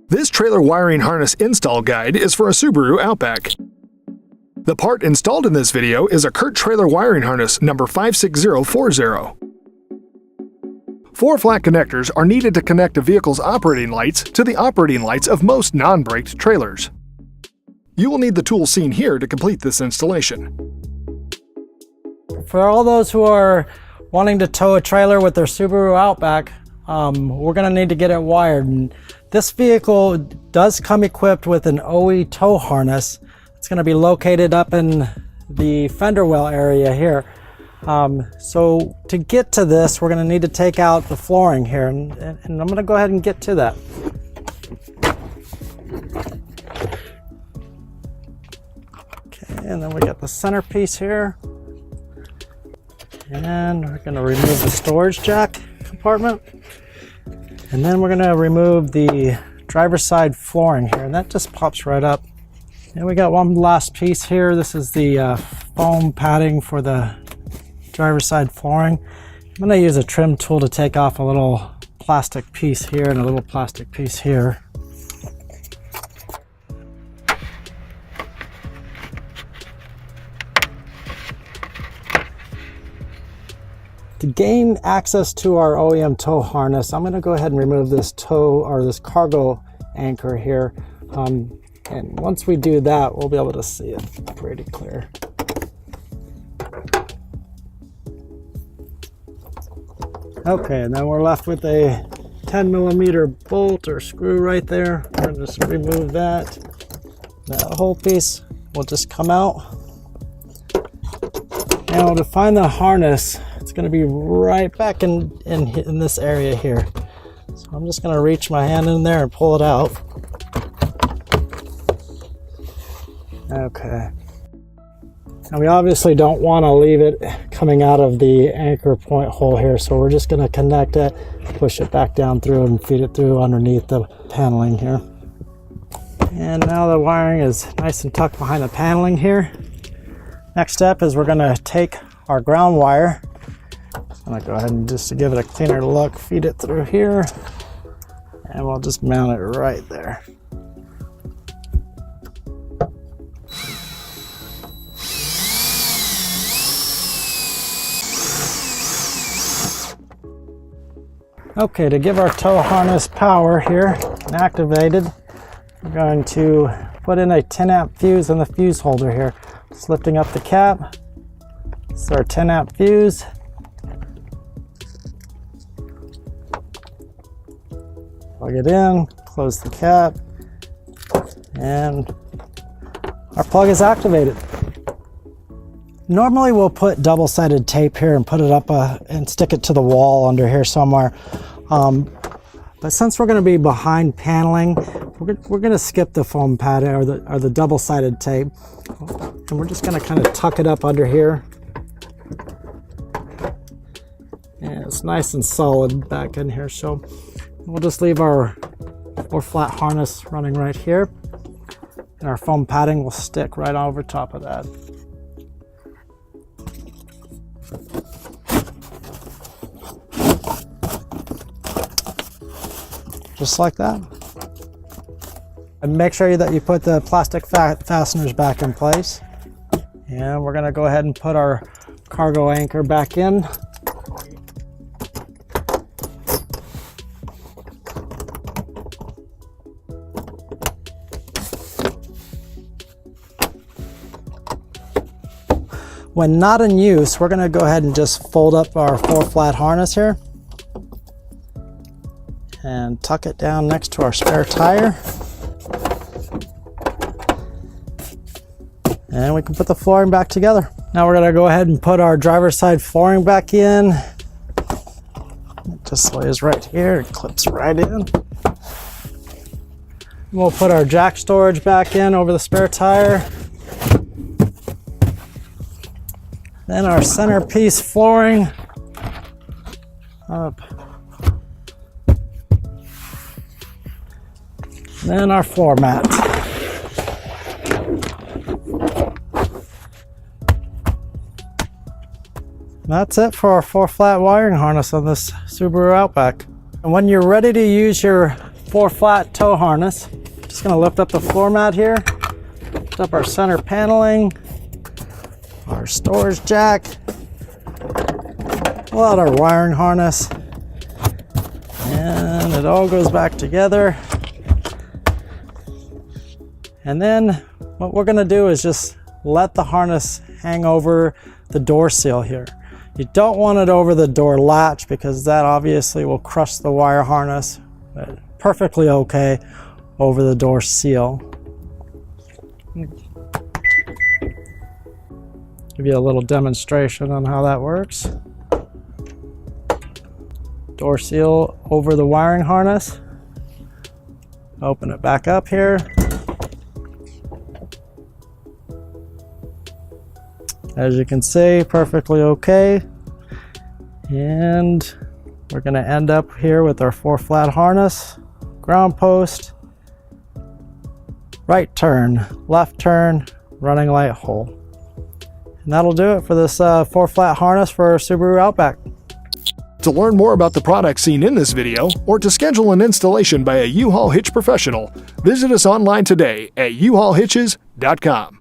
This trailer wiring harness install guide is for a Subaru Outback. The part installed in this video is a Curt trailer wiring harness number 56040. 4 flat connectors are needed to connect a vehicle's operating lights to the operating lights of most non-braked trailers. You will need the tools seen here to complete this installation. For all those who are wanting to tow a trailer with their Subaru Outback, we're going to need to get it wired. And this vehicle does come equipped with an OE tow harness. It's going to be located up in the fender well area here. So to get to this, we're going to need to take out the flooring here, and I'm going to go ahead and get to that. Okay, and then we got the centerpiece here. And we're going to remove the storage jack compartment. And then we're going to remove the driver's side flooring here, and that just pops right up. And we got one last piece here. This is the foam padding for the driver's side flooring. I'm going to use a trim tool to take off a little plastic piece here and a little plastic piece here. To gain access to our OEM tow harness, I'm going to go ahead and remove this tow or this cargo anchor here. And once we do that, we'll be able to see it pretty clear. Okay, and then we're left with a 10mm bolt or screw right there. We're going to just remove that. That whole piece will just come out. Now to find the harness, it's going to be right back in this area here. So I'm just going to reach my hand in there and pull it out. Okay. Now we obviously don't want to leave it coming out of the anchor point hole here, so we're just going to connect it, push it back down through and feed it through underneath the paneling here. And now the wiring is nice and tucked behind the paneling here. Next step is we're going to take our ground wire. I'm going to go ahead and just to give it a cleaner look, feed it through here, and we'll just mount it right there. Okay, to give our tow harness power here and activated, we're going to put in a 10-amp fuse in the fuse holder here. Just lifting up the cap. This is our 10-amp fuse. Plug it in, close the cap, and our plug is activated. Normally we'll put double-sided tape here and put it up and stick it to the wall under here somewhere. But since we're going to be behind paneling, we're going to skip the foam padding or the double-sided tape, and we're just going to kind of tuck it up under here. And it's nice and solid back in here, so we'll just leave our 4-flat harness running right here, and our foam padding will stick right over top of that. Just like that. And make sure that you put the plastic fasteners back in place. And we're going to go ahead and put our cargo anchor back in. When not in use, we're going to go ahead and just fold up our 4-flat harness here and tuck it down next to our spare tire. And we can put the flooring back together. Now we're going to go ahead and put our driver's side flooring back in. It just lays right here, it clips right in. We'll put our jack storage back in over the spare tire. Then our centerpiece flooring up. Then our floor mat. That's it for our 4-flat wiring harness on this Subaru Outback. And when you're ready to use your 4-flat tow harness. Just gonna lift up the floor mat here, lift up our center paneling, our storage jack, pull out our wiring harness, and it all goes back together. And then what we're gonna do is just let the harness hang over the door seal here. You don't want it over the door latch because that obviously will crush the wire harness, but perfectly okay over the door seal. Give you a little demonstration on how that works. Door seal over the wiring harness. Open it back up here. As you can see, perfectly okay. And we're gonna end up here with our 4-flat harness, ground post, right turn, left turn, running light hole. And that'll do it for this 4-flat harness for our Subaru Outback. To learn more about the products seen in this video, or to schedule an installation by a U-Haul hitch professional, visit us online today at uhaulhitches.com.